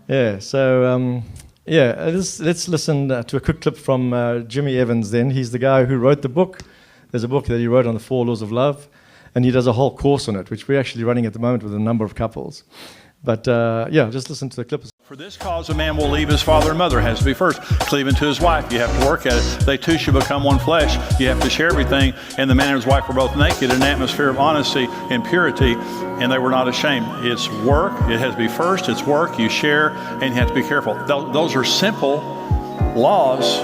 Yeah, so let's listen to a quick clip from Jimmy Evans then. He's the guy who wrote the book. There's a book that he wrote on the 4 laws of love, and he does a whole course on it, which we're actually running at the moment with a number of couples. But just listen to the clip. For this cause, a man will leave his father and mother, has to be first, cleaving to his wife. You have to work at it. They two should become one flesh. You have to share everything. And the man and his wife were both naked in an atmosphere of honesty and purity, and they were not ashamed. It's work. It has to be first. It's work. You share, and you have to be careful. Those are simple laws,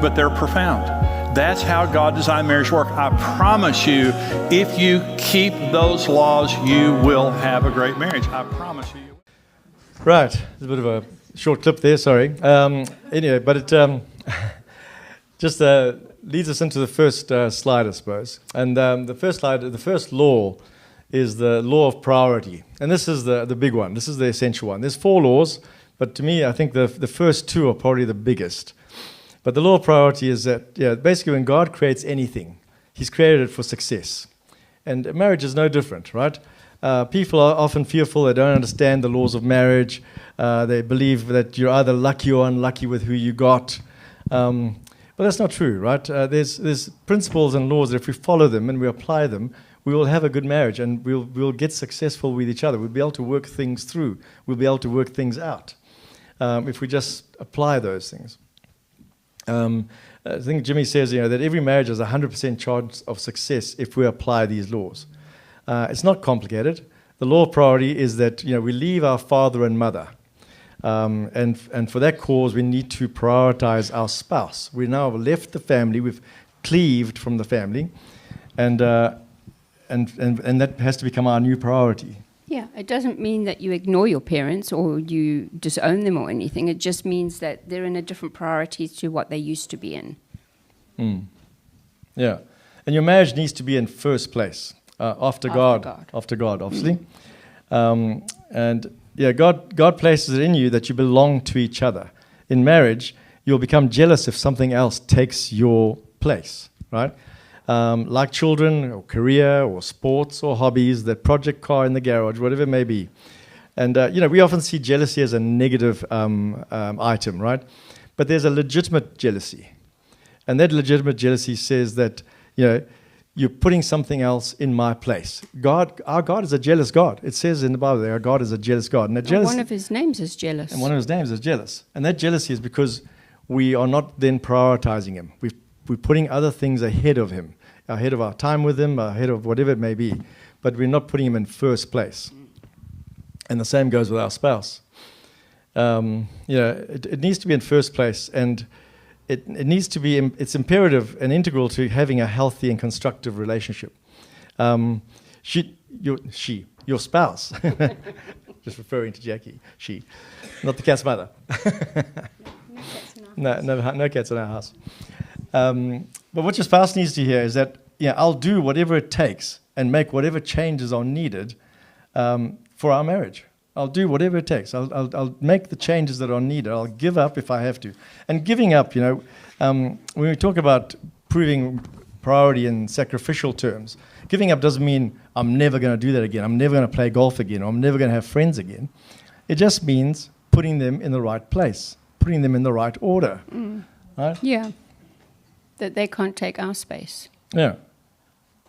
but they're profound. That's how God designed marriage to work. I promise you, if you keep those laws, you will have a great marriage. I promise you. Right, there's a bit of a short clip there, sorry. Anyway, but it just leads us into the first slide, I suppose. And the first slide, the first law is the law of priority. And this is the big one. This is the essential one. There's 4 laws, but to me, I think the first 2 are probably the biggest. But the law of priority is that, basically when God creates anything, He's created it for success. And marriage is no different, right? People are often fearful. They don't understand the laws of marriage. They believe that you're either lucky or unlucky with who you got. But that's not true, right? There's principles and laws that if we follow them and we apply them, we will have a good marriage and we'll get successful with each other. We'll be able to work things through. We'll be able to work things out if we just apply those things. I think Jimmy says, that every marriage has a 100% chance of success if we apply these laws. It's not complicated. The law of priority is that we leave our father and mother, and for that cause we need to prioritize our spouse. We now have left the family, we've cleaved from the family, and that has to become our new priority. Yeah, it doesn't mean that you ignore your parents or you disown them or anything. It just means that they're in a different priority to what they used to be in. Yeah, and your marriage needs to be in first place. After God, obviously. God places it in you that you belong to each other. In marriage, you'll become jealous if something else takes your place, right? Like children, or career, or sports, or hobbies, that project car in the garage, whatever it may be. And, we often see jealousy as a negative item, right? But there's a legitimate jealousy. And that legitimate jealousy says that, you're putting something else in my place. Our God is a jealous God. It says in the Bible that our God is a jealous God. And one of His names is jealous. And one of His names is jealous. And that jealousy is because we are not then prioritizing Him. We're putting other things ahead of Him, ahead of our time with Him, ahead of whatever it may be. But we're not putting Him in first place. And the same goes with our spouse. It needs to be in first place. And it needs to be, it's imperative and integral to having a healthy and constructive relationship. Your spouse, just referring to Jackie, she, not the cat's mother. No cats in our house. But what your spouse needs to hear is that, I'll do whatever it takes and make whatever changes are needed for our marriage. I'll do whatever it takes. I'll make the changes that are needed. I'll give up if I have to. And giving up, when we talk about proving priority in sacrificial terms, giving up doesn't mean I'm never going to do that again. I'm never going to play golf again. Or I'm never going to have friends again. It just means putting them in the right place, putting them in the right order. Right? Yeah. That they can't take our space. Yeah.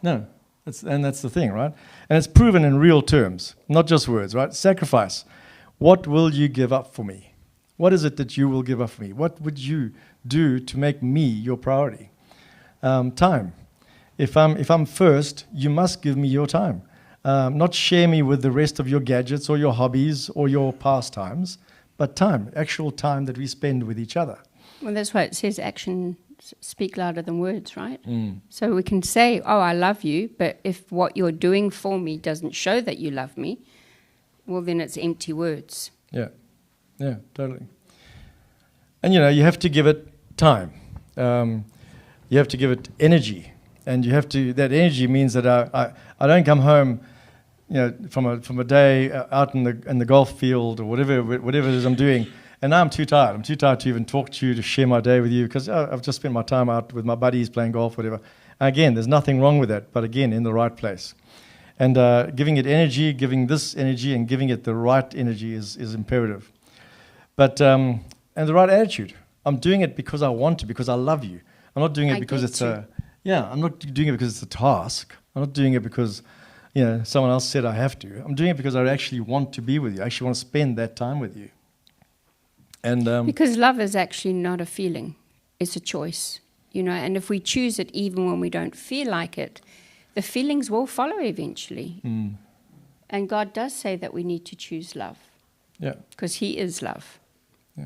No. That's the thing, right? And it's proven in real terms, not just words, right? Sacrifice. What will you give up for me? What is it that you will give up for me? What would you do to make me your priority? Time. If I'm first, you must give me your time. Not share me with the rest of your gadgets or your hobbies or your pastimes, but time, actual time that we spend with each other. Well, that's why it says actions speak louder than words, right? So we can say, I love you, but if what you're doing for me doesn't show that you love me, well, then it's empty words. Yeah, totally. And, you have to give it time. You have to give it energy. And that energy means that I don't come home, from a day out in the golf field or whatever it is I'm doing, and now I'm too tired. I'm too tired to even talk to you, to share my day with you, because I've just spent my time out with my buddies playing golf, whatever. And again, there's nothing wrong with that, but again, in the right place. And giving it energy, giving this energy, and giving it the right energy is imperative. and the right attitude. I'm doing it because I want to, because I love you. I'm not doing it I because get it's to. I'm not doing it because it's a task. I'm not doing it because, someone else said I have to. I'm doing it because I actually want to be with you. I actually want to spend that time with you. And Because love is actually not a feeling. It's a choice, and if we choose it even when we don't feel like it, the feelings will follow eventually. And God does say that we need to choose love. Yeah. Because He is love. Yeah.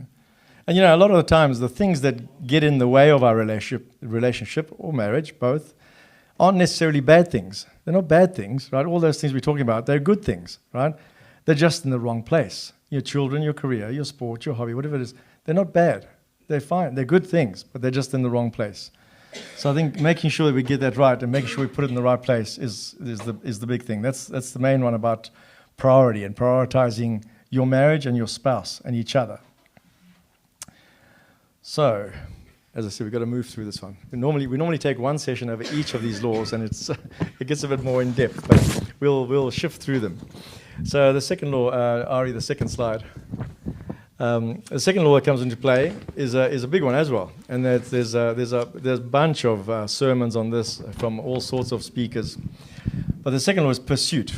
And a lot of the times the things that get in the way of our relationship or marriage, both, aren't necessarily bad things. They're not bad things, right? All those things we're talking about, they're good things, right? They're just in the wrong place. Your children, your career, your sport, your hobby, whatever it is, they're not bad. They're fine. They're good things, but they're just in the wrong place. So I think making sure that we get that right and making sure we put it in the right place is the big thing. That's the main one about priority and prioritizing your marriage and your spouse and each other. So, as I said, we've got to move through this one. We normally take one session over each of these laws, and it gets a bit more in depth, but we'll shift through them. So the second law, Ari, the second slide. The second law that comes into play is a big one as well, and there's a bunch of sermons on this from all sorts of speakers. But the second law is pursuit,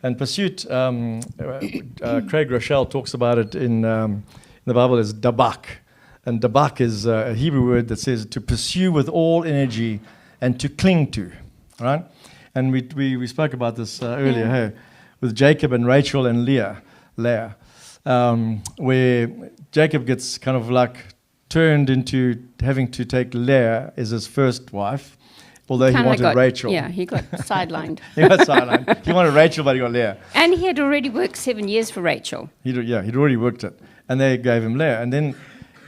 and pursuit. Craig Rochelle talks about it in the Bible as dabak, and dabak is a Hebrew word that says to pursue with all energy and to cling to, right? And we spoke about this earlier, hey, with Jacob and Rachel and Leah. Where Jacob gets kind of like turned into having to take Leah as his first wife, although he wanted Rachel. Yeah, he got sidelined. He wanted Rachel, but he got Leah. And he had already worked 7 years for Rachel. He'd already worked it. And they gave him Leah. And then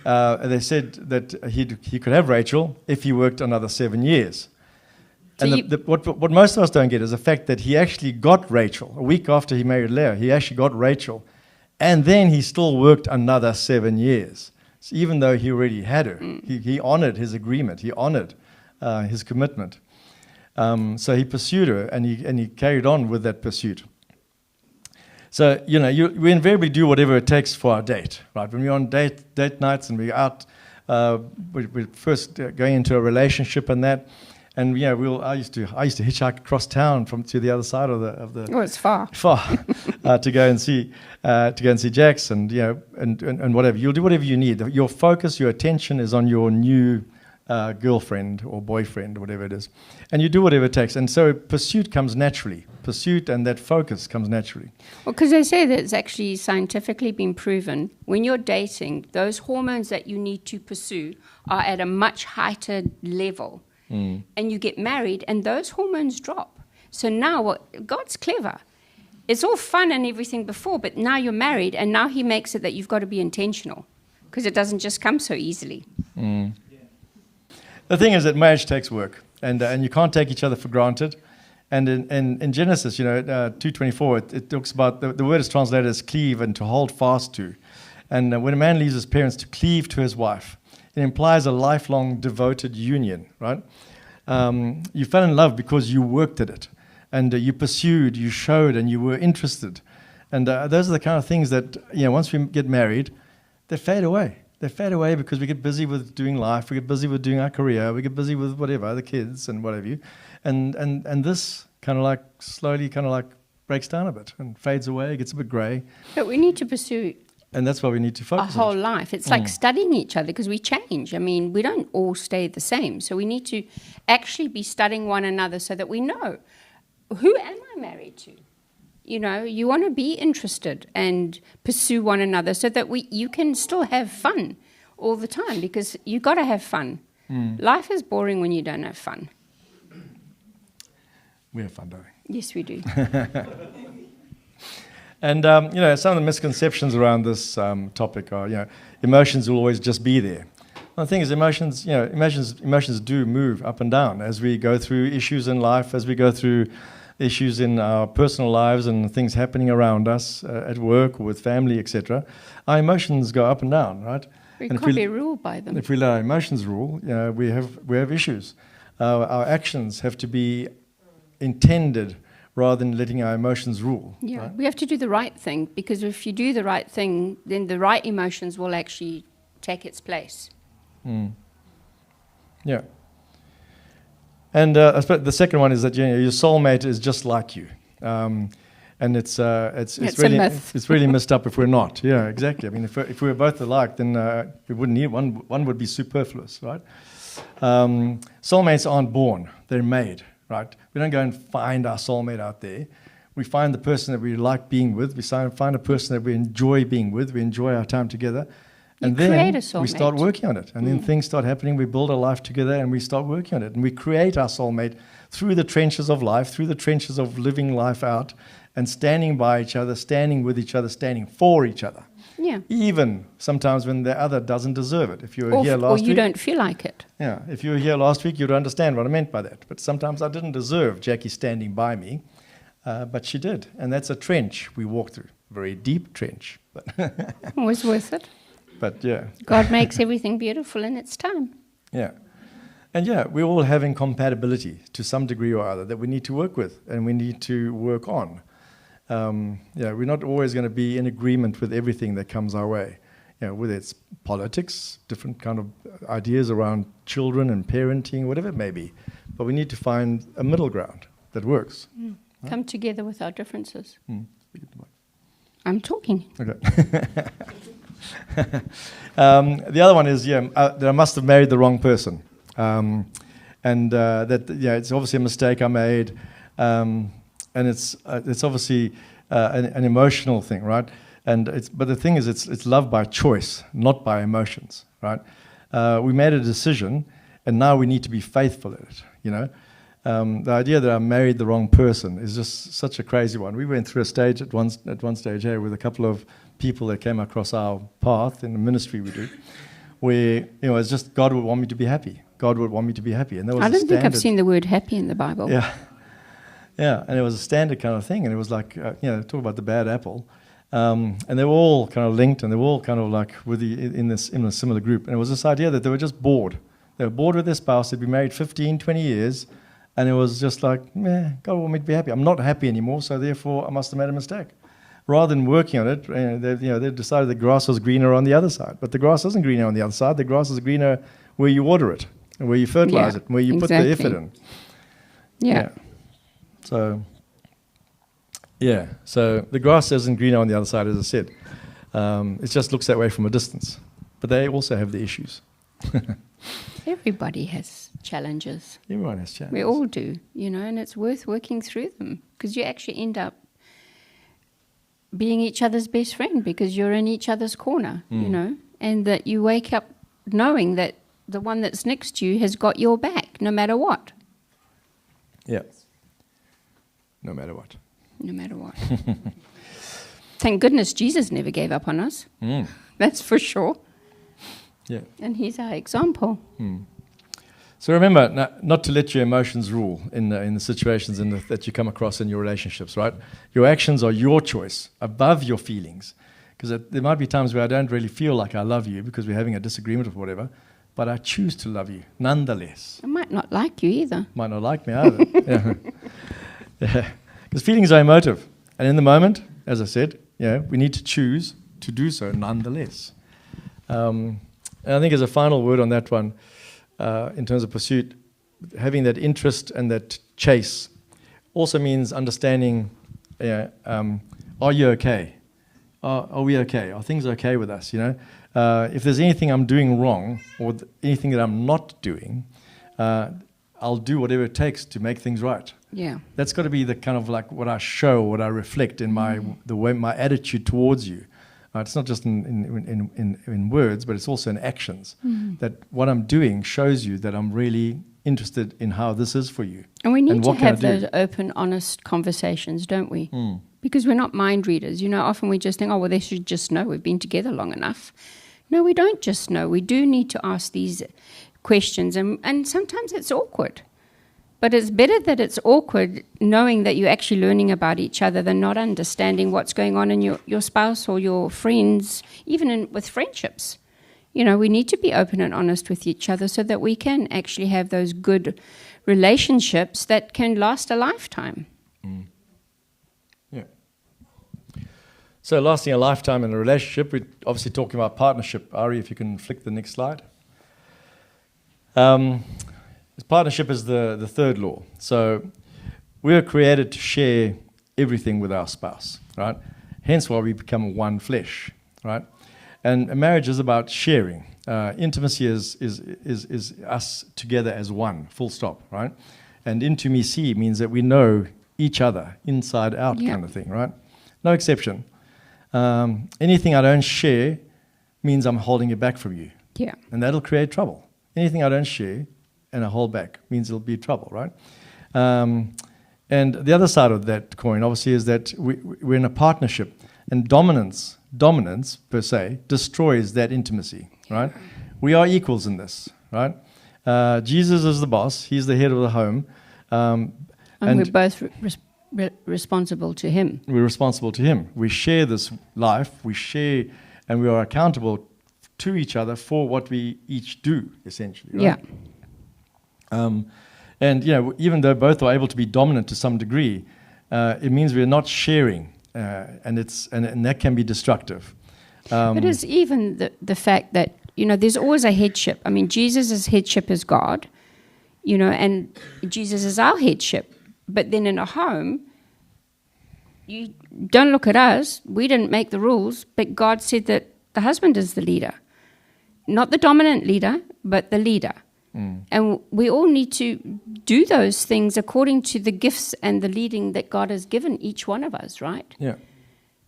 they said that he could have Rachel if he worked another 7 years. So and what most of us don't get is the fact that he actually got Rachel. A week after he married Leah, he actually got Rachel. And then he still worked another 7 years. So even though he already had her, he honored his agreement. He honored his commitment. So he pursued her, and he carried on with that pursuit. So, we invariably do whatever it takes for our date, right? When we're on date nights and we're out, we're first going into a relationship and that. And I used to hitchhike across town to the other side of the. Oh, it's far. To go and see Jax and whatever. You'll do whatever you need. Your focus, your attention is on your new girlfriend or boyfriend or whatever it is, and you do whatever it takes. And so pursuit comes naturally. Pursuit and that focus comes naturally. Well, because they say that it's actually scientifically been proven when you're dating, those hormones that you need to pursue are at a much higher level. And you get married, and those hormones drop. So now, God's clever. It's all fun and everything before, but now you're married, and now He makes it that you've got to be intentional, because it doesn't just come so easily. The thing is that marriage takes work, and you can't take each other for granted. And in Genesis, 2:24, it talks about the word is translated as cleave and to hold fast to. And when a man leaves his parents, to cleave to his wife. It implies a lifelong devoted union, right? You fell in love because you worked at it, and you pursued, you showed, and you were interested. And those are the kind of things that, once we get married, they fade away. They fade away because we get busy with doing life, we get busy with doing our career, we get busy with whatever, the kids and whatever. And this kind of like slowly kind of like breaks down a bit and fades away, gets a bit grey. But we need to pursue. And that's why we need to focus our whole life. It's like studying each other because we change. I mean, we don't all stay the same. So we need to actually be studying one another so that we know, who am I married to? You want to be interested and pursue one another so that you can still have fun all the time, because you got to have fun. Life is boring when you don't have fun. We have fun, don't we? Yes, we do. And, some of the misconceptions around this topic are, emotions will always just be there. Well, the thing is, emotions do move up and down as we go through issues in life, as we go through issues in our personal lives and things happening around us at work or with family, etc. Our emotions go up and down, right? We can't be ruled by them. If we let our emotions rule, we have issues. Our actions have to be intended rather than letting our emotions rule. Yeah, right? we have to do the right thing, because if you do the right thing, then the right emotions will actually take its place. Yeah. And I suppose the second one is that your soulmate is just like you. And it's It's really a myth. it's really messed up if we're not. Yeah, exactly. I mean, if we were both alike, then we wouldn't need one. One would be superfluous, right? Soulmates aren't born; they're made, right? We don't go and find our soulmate out there. We find the person that we like being with. We find a person that we enjoy being with. We enjoy our time together, and You create then a soulmate. we start working on it. And then things start happening. We build a life together, and we start working on it. And we create our soulmate through the trenches of life, through the trenches of living life out, and standing by each other, standing with each other, standing for each other. Yeah. Even sometimes when the other doesn't deserve it. If you were here Or last you week, don't feel like it. yeah, if you were here last week, you'd understand what I meant by that. But sometimes I didn't deserve Jackie standing by me, but she did, and that's a trench we walk through, a very deep trench. Always worth it. But yeah, God makes everything beautiful in its time. yeah. And yeah, we all have incompatibility to some degree or other that we need to work with and we need to work on. Yeah, we're not always going to be in agreement with everything that comes our way. You know, whether it's politics, different kind of ideas around children and parenting, whatever it may be. But we need to find a middle ground that works. Come together with our differences. Speak at the mic. I'm talking. Okay. The other one is that I must have married the wrong person, and that it's obviously a mistake I made, and it's obviously an emotional thing, right? But the thing is, it's love by choice, not by emotions, right? We made a decision, and now we need to be faithful at it. You know, the idea that I married the wrong person is just such a crazy one. We went through a stage at one stage here with a couple of people that came across our path in the ministry we do, where it's just God would want me to be happy. God would want me to be happy, and that was I don't standard. think I've seen the word happy in the Bible. Yeah, yeah, and it was a standard kind of thing, and it was like talk about the bad apple, and they were all kind of linked, and they were all kind of like in a similar group, and it was this idea that they were just bored. They were bored with their spouse. They'd been married 15, 20 years, and it was just like, God want me to be happy. I'm not happy anymore, so therefore I must have made a mistake. Rather than working on it, they decided the grass was greener on the other side. But the grass isn't greener on the other side. The grass is greener where you water it, and where you fertilize it, and where you put the effort in. Yeah. So the grass isn't greener on the other side, as I said. It just looks that way from a distance. But they also have the issues. Everybody has challenges. Everyone has challenges. We all do, and it's worth working through them, because you actually end up being each other's best friend because you're in each other's corner, and that you wake up knowing that the one that's next to you has got your back no matter what. Yeah. No matter what. No matter what. Thank goodness Jesus never gave up on us. That's for sure. Yeah. And he's our example. So remember, not to let your emotions rule in the situations that you come across in your relationships, right? Your actions are your choice above your feelings. Because there might be times where I don't really feel like I love you because we're having a disagreement or whatever, but I choose to love you nonetheless. I might not like you either. Might not like me either. Yeah. Because feelings are emotive. And in the moment, as I said, we need to choose to do so nonetheless. And I think as a final word on that one, in terms of pursuit, having that interest and that chase also means understanding, are you okay? Are we okay? Are things okay with us, If there's anything I'm doing wrong or anything that I'm not doing, I'll do whatever it takes to make things right. Yeah. That's got to be the kind of like what I show, what I reflect in the way my attitude towards you. It's not just in words, but it's also in actions. That what I'm doing shows you that I'm really interested in how this is for you. And we need to have those open, honest conversations, don't we? Because we're not mind readers. Often we just think, oh, well, they should just know. We've been together long enough. No, we don't just know. We do need to ask these questions. And sometimes it's awkward. But it's better that it's awkward knowing that you're actually learning about each other than not understanding what's going on in your spouse or your friends, even with friendships. We need to be open and honest with each other so that we can actually have those good relationships that can last a lifetime. So lasting a lifetime in a relationship, we're obviously talking about partnership. Ari, if you can flick the next slide. Partnership is the third law. So we are created to share everything with our spouse, right? Hence why we become one flesh, right? And a marriage is about sharing. Intimacy is us together as one, full stop, right? And intimacy means that we know each other inside out, kind of thing, right? No exception. Anything I don't share means I'm holding it back from you. Yeah. And that'll create trouble. Anything I don't share and I hold back means it'll be trouble, right? And the other side of that coin, obviously, is that we're in a partnership. And dominance per se, destroys that intimacy, right? We are equals in this, right? Jesus is the boss. He's the head of the home. And we're both responsible to him. We're responsible to him. We share this life. We share, and we are accountable to each other for what we each do, essentially, right? Yeah. And, even though both are able to be dominant to some degree, it means we're not sharing, and that can be destructive. But it's even the fact that, there's always a headship. I mean, Jesus' headship is God, and Jesus is our headship. But then in a home, you don't look at us. We didn't make the rules, but God said that the husband is the leader. Not the dominant leader, but the leader. And we all need to do those things according to the gifts and the leading that God has given each one of us, right? Yeah.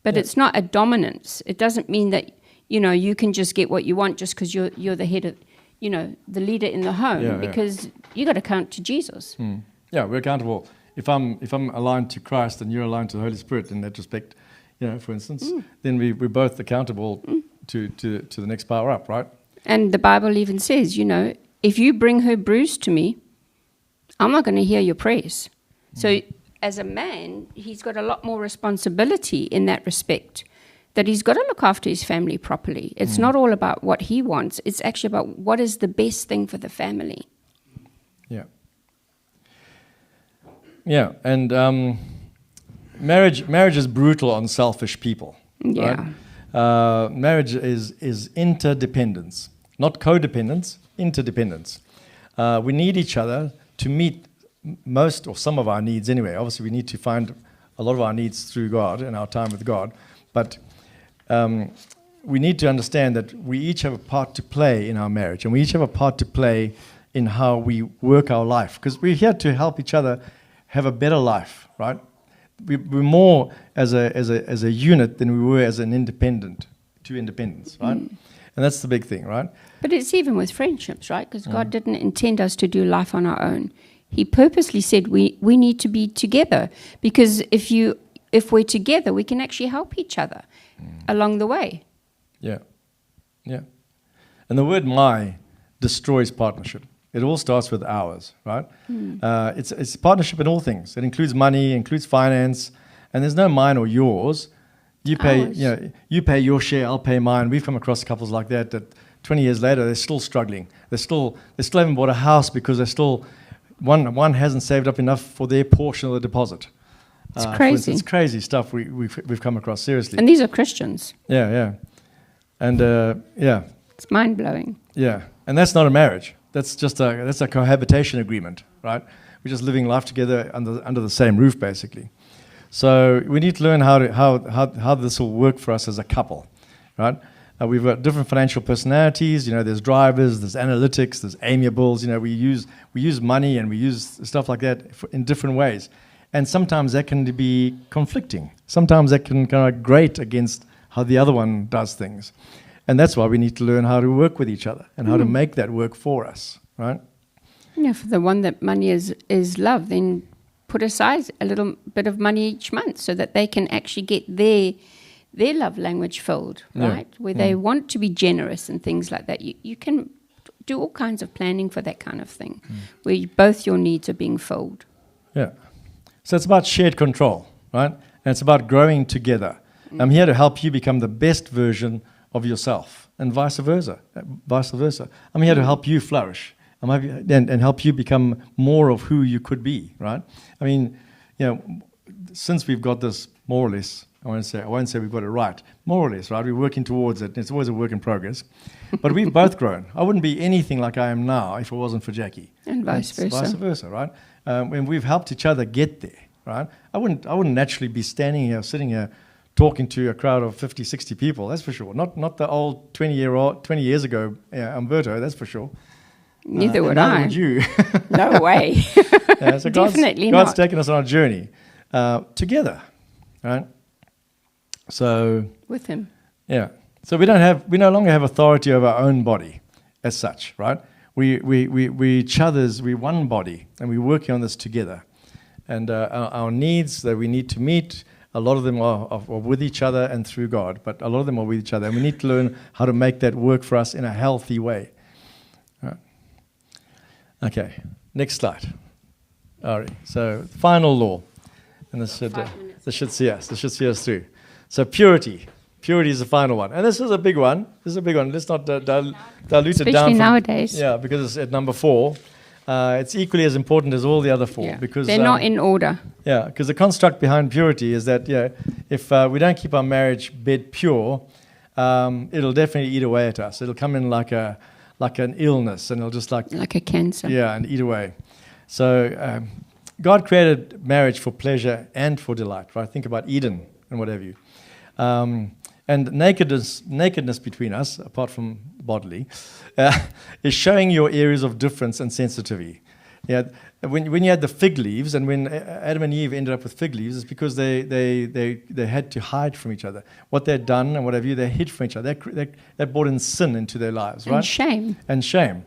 But it's not a dominance. It doesn't mean that, you can just get what you want just because you're the head of, the leader in the home, because you got to count to Jesus. Yeah, we're accountable. If I'm aligned to Christ and you're aligned to the Holy Spirit in that respect, for instance, then we're both accountable to the next power up, right? And the Bible even says, if you bring her bruise to me, I'm not going to hear your praise. So as a man, he's got a lot more responsibility in that respect, that he's got to look after his family properly. It's not all about what he wants. It's actually about what is the best thing for the family. Yeah. Yeah, and marriage is brutal on selfish people. Yeah. Right? Marriage is interdependence, not codependence, interdependence. We need each other to meet most or some of our needs anyway. Obviously, we need to find a lot of our needs through God and our time with God. But we need to understand that we each have a part to play in our marriage, and we each have a part to play in how we work our life, because we're here to help each other have a better life, right? We're more as a unit than we were as an two independents, right? And that's the big thing, right? But it's even with friendships, right? Because God didn't intend us to do life on our own. He purposely said we need to be together, because if we're together, we can actually help each other along the way. Yeah, yeah. And the word "my" destroys partnership. It all starts with ours, right? It's partnership in all things. It includes money, includes finance, and there's no mine or yours. You pay, you pay your share, I'll pay mine. We've come across couples like that 20 years later, they're still struggling. They still haven't bought a house because they're still one hasn't saved up enough for their portion of the deposit. It's crazy. It's crazy stuff we've come across, seriously. And these are Christians. Yeah. And it's mind blowing. Yeah, and that's not a marriage. That's a cohabitation agreement, right? We're just living life together under the same roof, basically. So we need to learn how this will work for us as a couple, right? We've got different financial personalities. There's drivers, there's analytics, there's amiables. We use money and we use stuff like that in different ways, and sometimes that can be conflicting. Sometimes that can kind of grate against how the other one does things. And that's why we need to learn how to work with each other and how to make that work for us, right? For the one that money is love, then put aside a little bit of money each month so that they can actually get their love language filled, right? Where they want to be generous and things like that. You can do all kinds of planning for that kind of thing, where both your needs are being filled. Yeah. So it's about shared control, right? And it's about growing together. I'm here to help you become the best version of yourself, and vice versa. I'm here to help you flourish, and help you become more of who you could be, right? I mean, since we've got this more or less I won't say we've got it right. More or less, right? We're working towards it. It's always a work in progress. But we've both grown. I wouldn't be anything like I am now if it wasn't for Jackie. And vice versa. Vice versa, right? And we've helped each other get there, right? I wouldn't naturally be sitting here, talking to a crowd of 50, 60 people, that's for sure. Not the old 20 years ago Umberto, that's for sure. Neither would neither I. would you. No way. So Definitely God's not. taken us on a journey together, right? So With him. yeah. So we no longer have authority over our own body as such, right? We each other's, we're one body, and we're working on this together. And our needs that we need to meet, a lot of them are with each other and through God, but a lot of them are with each other. And we need to learn how to make that work for us in a healthy way. Right. Okay, next slide. All right, so final law. And this should see us through. So purity. Purity is the final one. And this is a big one. Let's not dilute it down. Especially nowadays. Yeah, because it's at number 4. It's equally as important as all the other 4. Yeah. Because They're not in order. Yeah, because the construct behind purity is that if we don't keep our marriage bed pure, it'll definitely eat away at us. It'll come in like an illness, and it'll just like a cancer. Yeah, and eat away. So God created marriage for pleasure and for delight, right? Think about Eden and what have you. And nakedness between us, apart from bodily, is showing your areas of difference and sensitivity. Yeah, when you had the fig leaves, and when Adam and Eve ended up with fig leaves, it's because they had to hide from each other. What they'd done and what have you, they hid from each other. They brought in sin into their lives, right? And shame.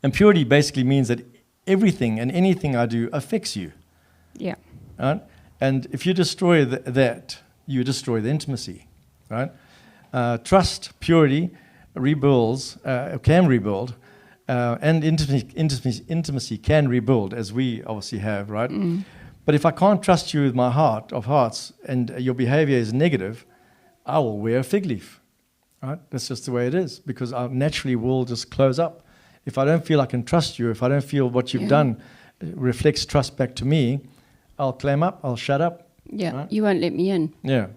And purity basically means that everything and anything I do affects you. Yeah. Right? And if you destroy that, you destroy the intimacy, right? Trust, purity, can rebuild, and intimacy can rebuild, as we obviously have, right? Mm. But if I can't trust you with my heart of hearts, and your behavior is negative, I will wear a fig leaf, right? That's just the way it is, because I naturally will just close up. If I don't feel I can trust you, if I don't feel what you've done reflects trust back to me, I'll clam up, I'll shut up. Yeah, right? You won't let me in. Yeah.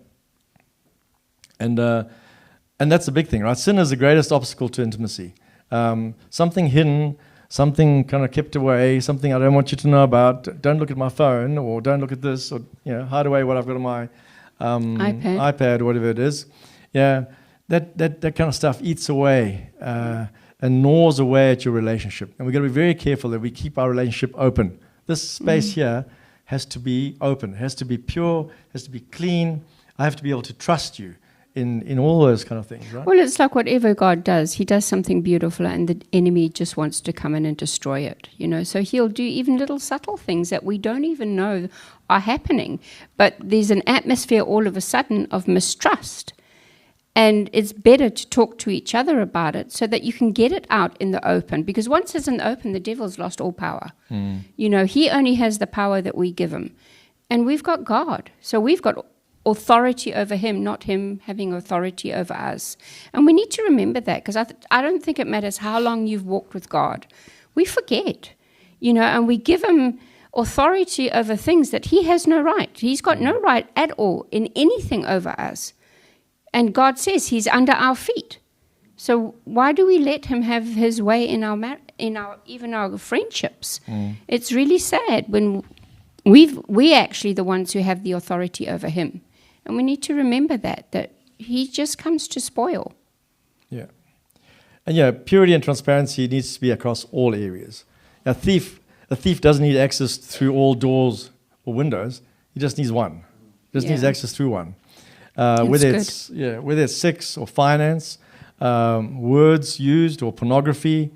And that's the big thing, right? Sin is the greatest obstacle to intimacy. Something hidden, something kind of kept away, something I don't want you to know about. Don't look at my phone, or don't look at this, or hide away what I've got on my iPad or whatever it is. Yeah, that kind of stuff eats away and gnaws away at your relationship. And we've got to be very careful that we keep our relationship open. This space here has to be open, has to be pure, has to be clean. I have to be able to trust you in all those kind of things, right? Well, it's like whatever God does, he does something beautiful and the enemy just wants to come in and destroy it, So he'll do even little subtle things that we don't even know are happening. But there's an atmosphere all of a sudden of mistrust. And it's better to talk to each other about it so that you can get it out in the open. Because once it's in the open, the devil's lost all power. He only has the power that we give him. And we've got God. So we've got authority over him, not him having authority over us. And we need to remember that, because I don't think it matters how long you've walked with God. We forget, and we give him authority over things that he has no right. He's got no right at all in anything over us. And God says he's under our feet. So why do we let him have his way in even our friendships? It's really sad when we're actually the ones who have the authority over him. And we need to remember that he just comes to spoil. Yeah. And purity and transparency needs to be across all areas. A thief doesn't need access through all doors or windows. He just needs one. He just needs access through one. Whether it's sex or finance, words used or pornography,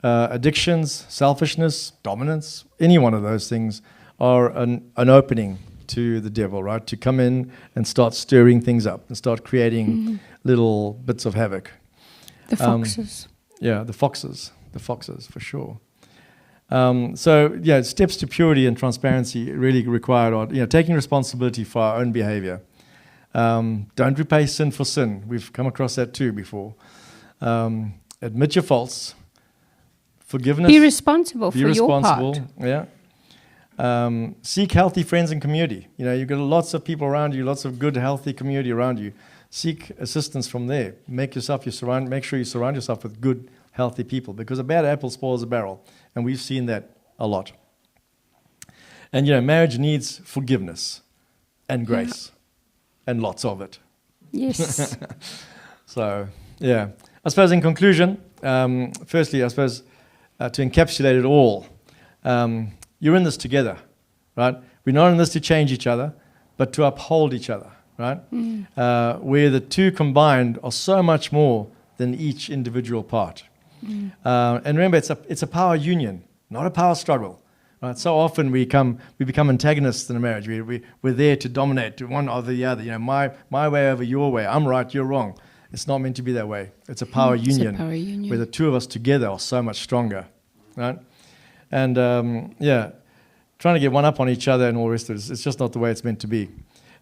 addictions, selfishness, dominance, any one of those things are an opening to the devil, right? To come in and start stirring things up and start creating little bits of havoc. The foxes. The foxes for sure. Steps to purity and transparency really require taking responsibility for our own behavior. Don't repay sin for sin. We've come across that too before. Admit your faults. Forgiveness. Be responsible for your part. Yeah. Seek healthy friends and community. You've got lots of people around you, lots of good, healthy community around you. Seek assistance from there. Make sure you surround yourself with good, healthy people, because a bad apple spoils a barrel, and we've seen that a lot. And marriage needs forgiveness and grace, and lots of it. Yes. So, yeah. I suppose in conclusion, firstly, I suppose to encapsulate it all, you're in this together, right? We're not in this to change each other, but to uphold each other, right? Where the two combined are so much more than each individual part. And remember, it's a power union, not a power struggle. Right? So often we become antagonists in a marriage. We're there to dominate to one or the other. My way over your way. I'm right, you're wrong. It's not meant to be that way. It's a power union, where the two of us together are so much stronger, right? And trying to get one up on each other and all the rest of it, it's just not the way it's meant to be.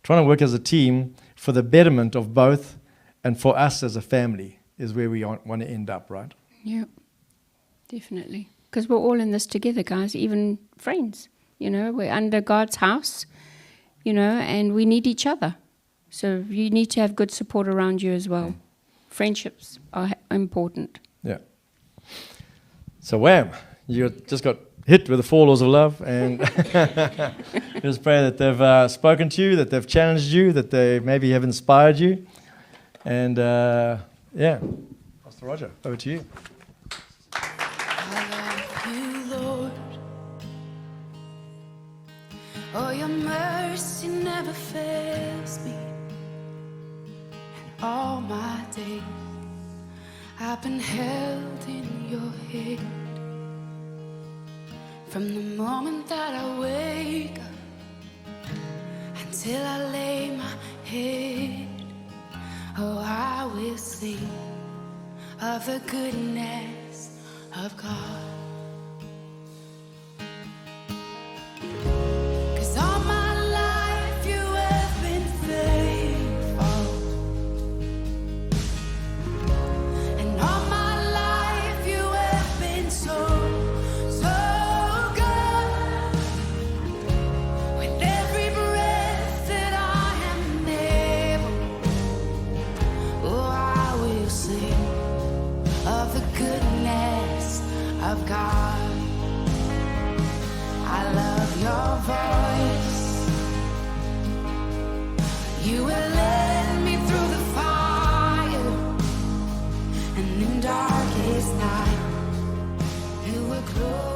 Trying to work as a team for the betterment of both and for us as a family is where we want to end up, right? Yeah, definitely. Because we're all in this together, guys, even friends. We're under God's house, and we need each other. So you need to have good support around you as well. Friendships are important. Yeah. So wham, you just got hit with the 4 laws of love, and just pray that they've spoken to you, that they've challenged you, that they maybe have inspired you. And Pastor Roger, over to you. Oh, your mercy never fails me. And all my days I've been held in your hand. From the moment that I wake up until I lay my head, oh, I will sing of the goodness of God. God, I love your voice. You will lead me through the fire, and in darkest night, you will close.